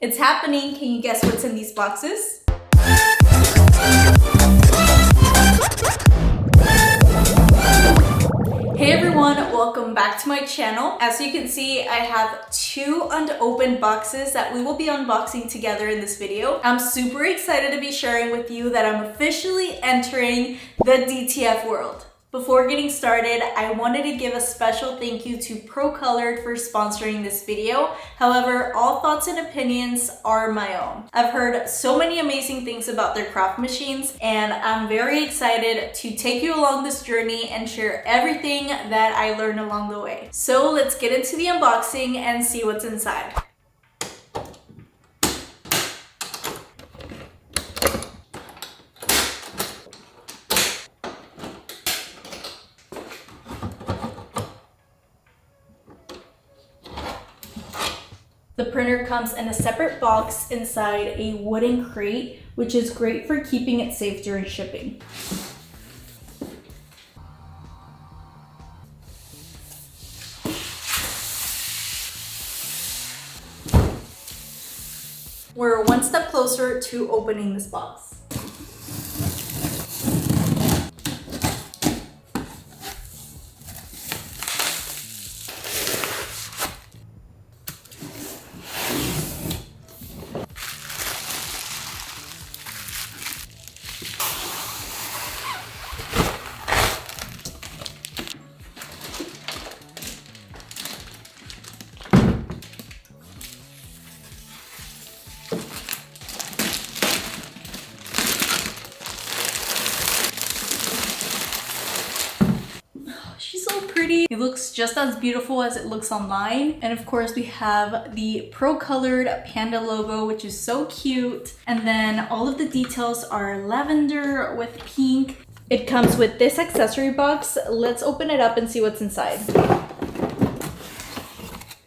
It's happening. Can you guess what's in these boxes? Hey everyone, welcome back to my channel. As you can see, I have two unopened boxes that we will be unboxing together in this video. I'm super excited to be sharing with you that I'm officially entering the DTF world. Before getting started, I wanted to give a special thank you to Procolored for sponsoring this video. However, all thoughts and opinions are my own. I've heard so many amazing things about their craft machines, and I'm very excited to take you along this journey and share everything that I learned along the way. So let's get into the unboxing and see what's inside. The printer comes in a separate box inside a wooden crate, which is great for keeping it safe during shipping. We're one step closer to opening this box. It looks just as beautiful as it looks online. And of course we have the Procolored Panda logo, which is so cute. And then all of the details are lavender with pink. It comes with this accessory box. Let's open it up and see what's inside.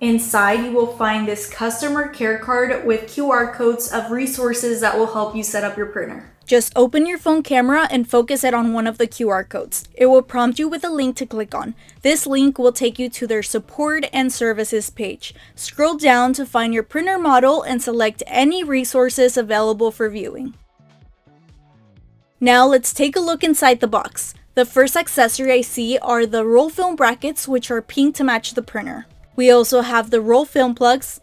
Inside, you will find this customer care card with QR codes of resources that will help you set up your printer. Just open your phone camera and focus it on one of the QR codes. It will prompt you with a link to click on. This link will take you to their support and services page. Scroll down to find your printer model and select any resources available for viewing. Now let's take a look inside the box. The first accessory I see are the roll film brackets, which are pink to match the printer. We also have the roll film plugs,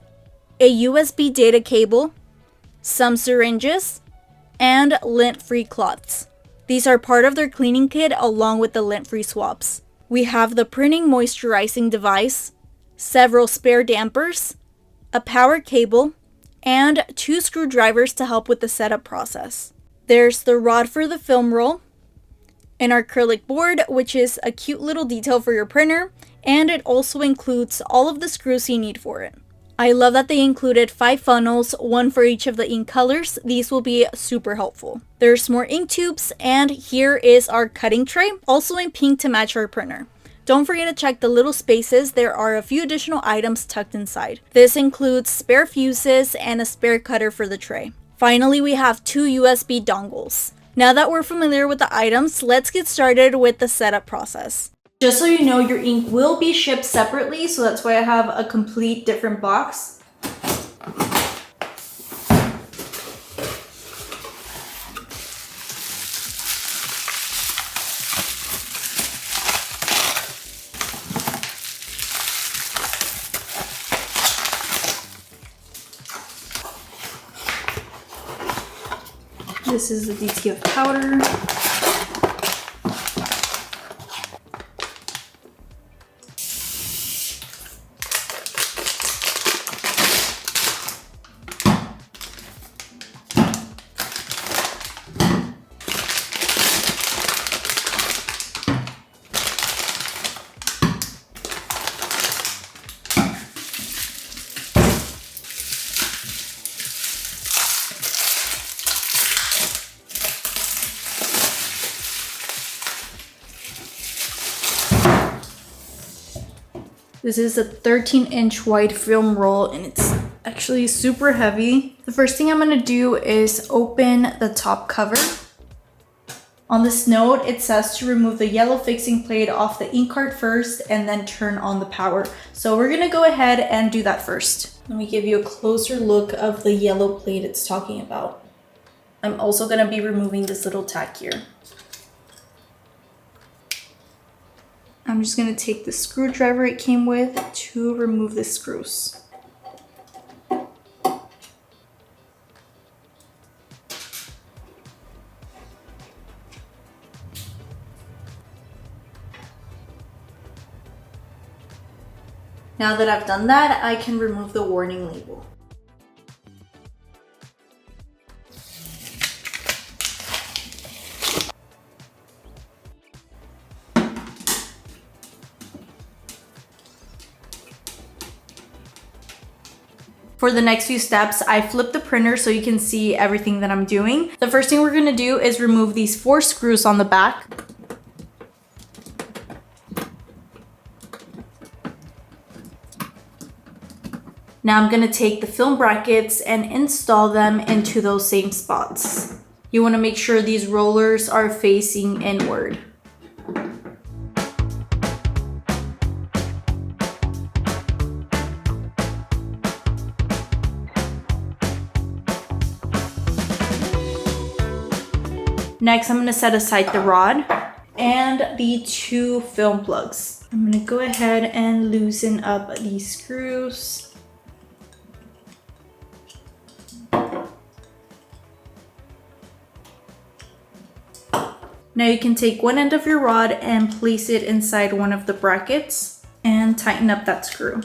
a USB data cable, some syringes, and lint-free cloths. These are part of their cleaning kit along with the lint-free swabs. We have the printing moisturizing device, several spare dampers, a power cable, and 2 screwdrivers to help with the setup process. There's the rod for the film roll, an acrylic board, which is a cute little detail for your printer, and it also includes all of the screws you need for it. I love that they included 5 funnels, one for each of the ink colors. These will be super helpful. There's more ink tubes, and here is our cutting tray, also in pink to match our printer. Don't forget to check the little spaces. There are a few additional items tucked inside. This includes spare fuses and a spare cutter for the tray. Finally, we have 2 USB dongles. Now that we're familiar with the items, let's get started with the setup process. Just so you know, your ink will be shipped separately, so that's why I have a complete different box. This is the DTF powder. This is a 13-inch wide film roll, and it's actually super heavy. The first thing I'm going to do is open the top cover. On this note, it says to remove the yellow fixing plate off the ink cart first and then turn on the power. So we're gonna go ahead and do that first. Let me give you a closer look of the yellow plate it's talking about. I'm also gonna be removing this little tack here. I'm just gonna take the screwdriver it came with to remove the screws. Now that I've done that, I can remove the warning label. For the next few steps, I flip the printer so you can see everything that I'm doing. The first thing we're gonna do is remove these 4 screws on the back. Now I'm gonna take the film brackets and install them into those same spots. You wanna make sure these rollers are facing inward. Next, I'm gonna set aside the rod and the 2 film plugs. I'm gonna go ahead and loosen up these screws. Now you can take one end of your rod and place it inside one of the brackets and tighten up that screw.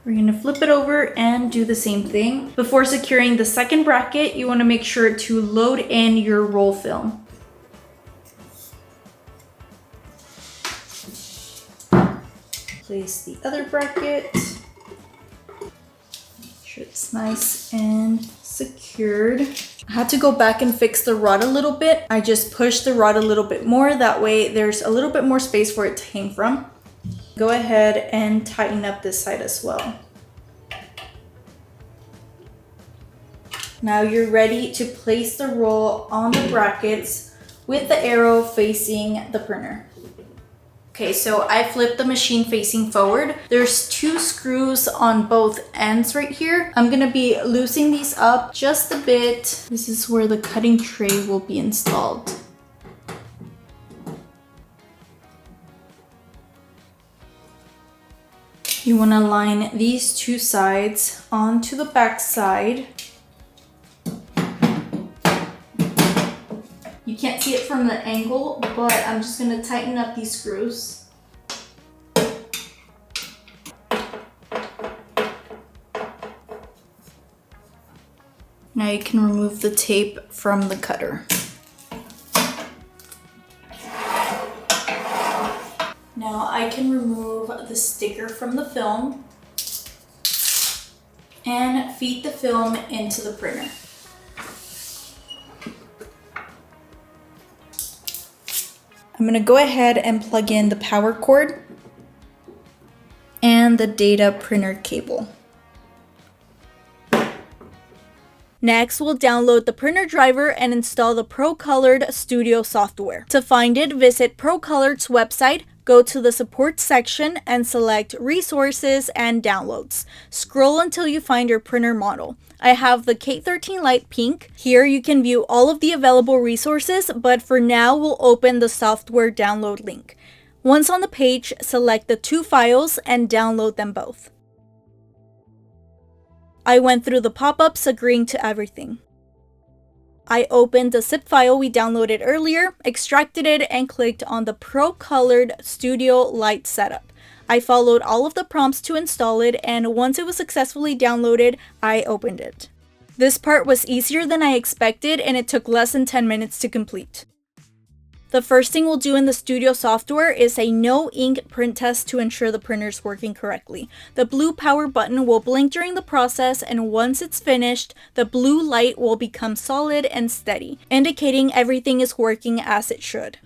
We're gonna flip it over and do the same thing. Before securing the second bracket, you wanna make sure to load in your roll film. Place the other bracket. Make sure it's nice and secured. I had to go back and fix the rod a little bit. I just pushed the rod a little bit more. That way there's a little bit more space for it to hang from. Go ahead and tighten up this side as well. Now you're ready to place the roll on the brackets with the arrow facing the printer. Okay, so I flipped the machine facing forward. There's 2 screws on both ends right here. I'm gonna be loosening these up just a bit. This is where the cutting tray will be installed. You wanna line these 2 sides onto the back side. You can't see it from the angle, but I'm just gonna tighten up these screws. Now you can remove the tape from the cutter. Now I can remove the sticker from the film and feed the film into the printer. I'm gonna go ahead and plug in the power cord and the data printer cable. Next, we'll download the printer driver and install the Procolored Studio software. To find it, visit Procolored's website, go to the support section and select resources and downloads. Scroll until you find your printer model. I have the K13 Lite Pink. Here you can view all of the available resources, but for now we'll open the software download link. Once on the page, select the 2 files and download them both. I went through the pop-ups agreeing to everything. I opened the zip file we downloaded earlier, extracted it, and clicked on the Procolored Studio Lite setup. I followed all of the prompts to install it, and once it was successfully downloaded, I opened it. This part was easier than I expected, and it took less than 10 minutes to complete. The first thing we'll do in the Studio software is a no ink print test to ensure the printer's working correctly. The blue power button will blink during the process, and once it's finished, the blue light will become solid and steady, indicating everything is working as it should.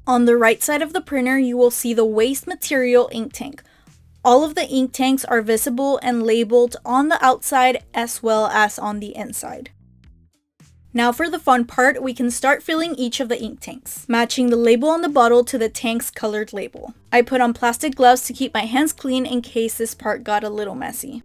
On the right side of the printer, you will see the waste material ink tank. All of the ink tanks are visible and labeled on the outside as well as on the inside. Now for the fun part, we can start filling each of the ink tanks, matching the label on the bottle to the tank's colored label. I put on plastic gloves to keep my hands clean in case this part got a little messy.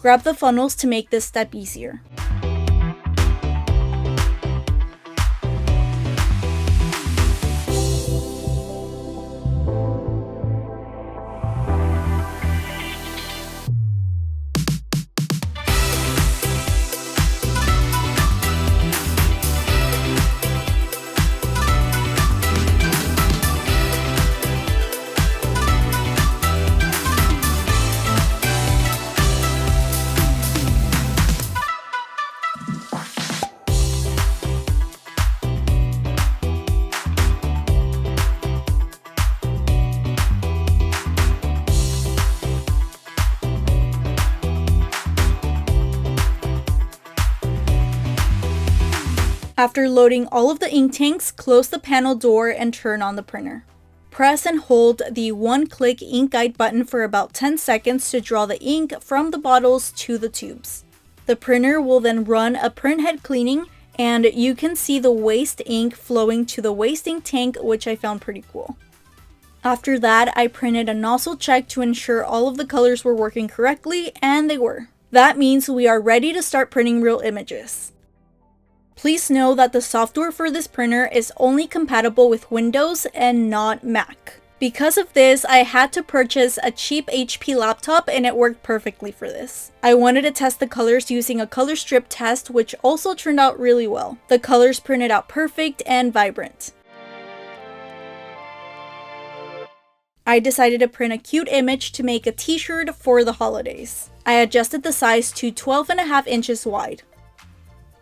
Grab the funnels to make this step easier. After loading all of the ink tanks, close the panel door and turn on the printer. Press and hold the one-click ink guide button for about 10 seconds to draw the ink from the bottles to the tubes. The printer will then run a printhead cleaning, and you can see the waste ink flowing to the waste ink tank, which I found pretty cool. After that, I printed a nozzle check to ensure all of the colors were working correctly, and they were. That means we are ready to start printing real images. Please know that the software for this printer is only compatible with Windows and not Mac. Because of this, I had to purchase a cheap HP laptop and it worked perfectly for this. I wanted to test the colors using a color strip test, which also turned out really well. The colors printed out perfect and vibrant. I decided to print a cute image to make a t-shirt for the holidays. I adjusted the size to 12.5 inches wide.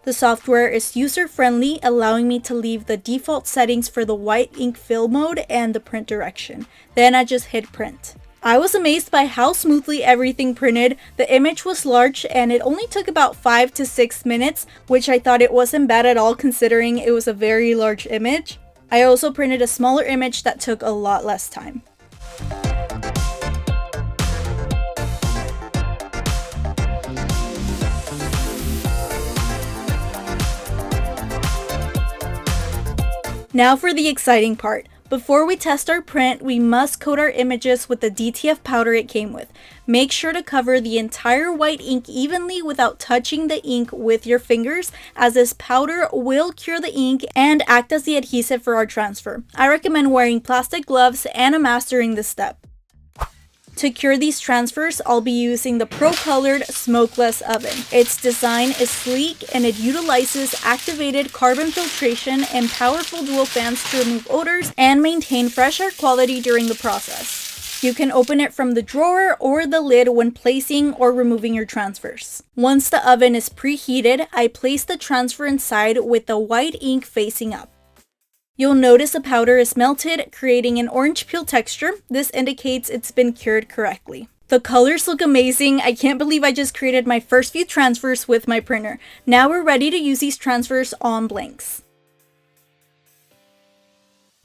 The software is user-friendly, allowing me to leave the default settings for the white ink fill mode and the print direction. Then I just hit print. I was amazed by how smoothly everything printed. The image was large and it only took about 5 to 6 minutes, which I thought it wasn't bad at all considering it was a very large image. I also printed a smaller image that took a lot less time. Now for the exciting part. Before we test our print, we must coat our images with the DTF powder it came with. Make sure to cover the entire white ink evenly without touching the ink with your fingers, as this powder will cure the ink and act as the adhesive for our transfer. I recommend wearing plastic gloves and a mask during this step. To cure these transfers, I'll be using the Procolored Smokeless Oven. Its design is sleek and it utilizes activated carbon filtration and powerful dual fans to remove odors and maintain fresh air quality during the process. You can open it from the drawer or the lid when placing or removing your transfers. Once the oven is preheated, I place the transfer inside with the white ink facing up. You'll notice the powder is melted, creating an orange peel texture. This indicates it's been cured correctly. The colors look amazing. I can't believe I just created my first few transfers with my printer. Now we're ready to use these transfers on blanks.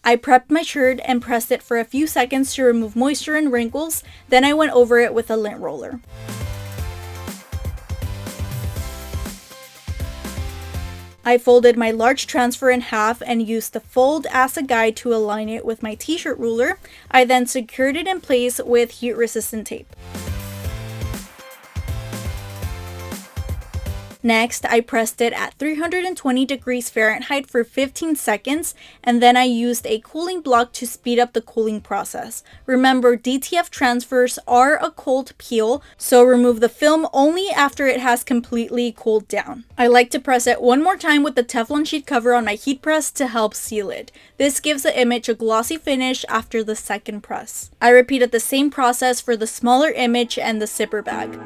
I prepped my shirt and pressed it for a few seconds to remove moisture and wrinkles. Then I went over it with a lint roller. I folded my large transfer in half and used the fold as a guide to align it with my t-shirt ruler. I then secured it in place with heat-resistant tape. Next, I pressed it at 320 degrees Fahrenheit for 15 seconds, and then I used a cooling block to speed up the cooling process. Remember, DTF transfers are a cold peel, so remove the film only after it has completely cooled down. I like to press it one more time with the Teflon sheet cover on my heat press to help seal it. This gives the image a glossy finish after the second press. I repeated the same process for the smaller image and the zipper bag.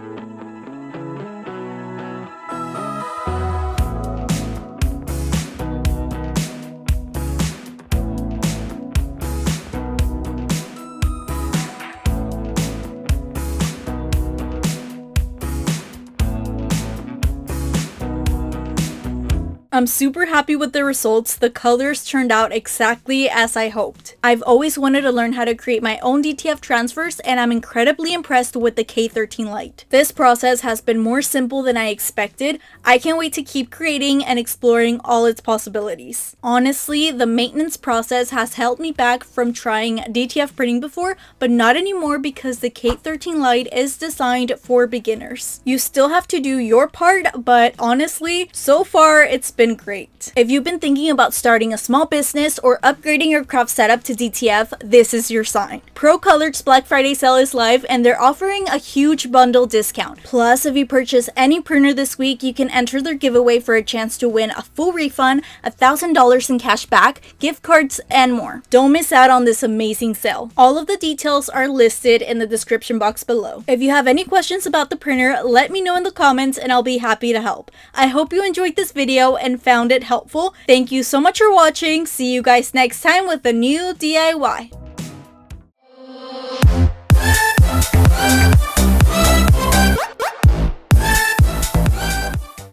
I'm super happy with the results. The colors turned out exactly as I hoped. I've always wanted to learn how to create my own DTF transfers, and I'm incredibly impressed with the K13 Lite. This process has been more simple than I expected. I can't wait to keep creating and exploring all its possibilities. Honestly, the maintenance process has held me back from trying DTF printing before, but not anymore because the K13 Lite is designed for beginners. You still have to do your part, but honestly, so far it's been great. If you've been thinking about starting a small business or upgrading your craft setup to DTF, this is your sign. Procolored's Black Friday sale is live and they're offering a huge bundle discount. Plus, if you purchase any printer this week, you can enter their giveaway for a chance to win a full refund, $1,000 in cash back, gift cards, and more. Don't miss out on this amazing sale. All of the details are listed in the description box below. If you have any questions about the printer, let me know in the comments and I'll be happy to help. I hope you enjoyed this video and found it helpful. Thank you so much for watching. See you guys next time with a new DIY.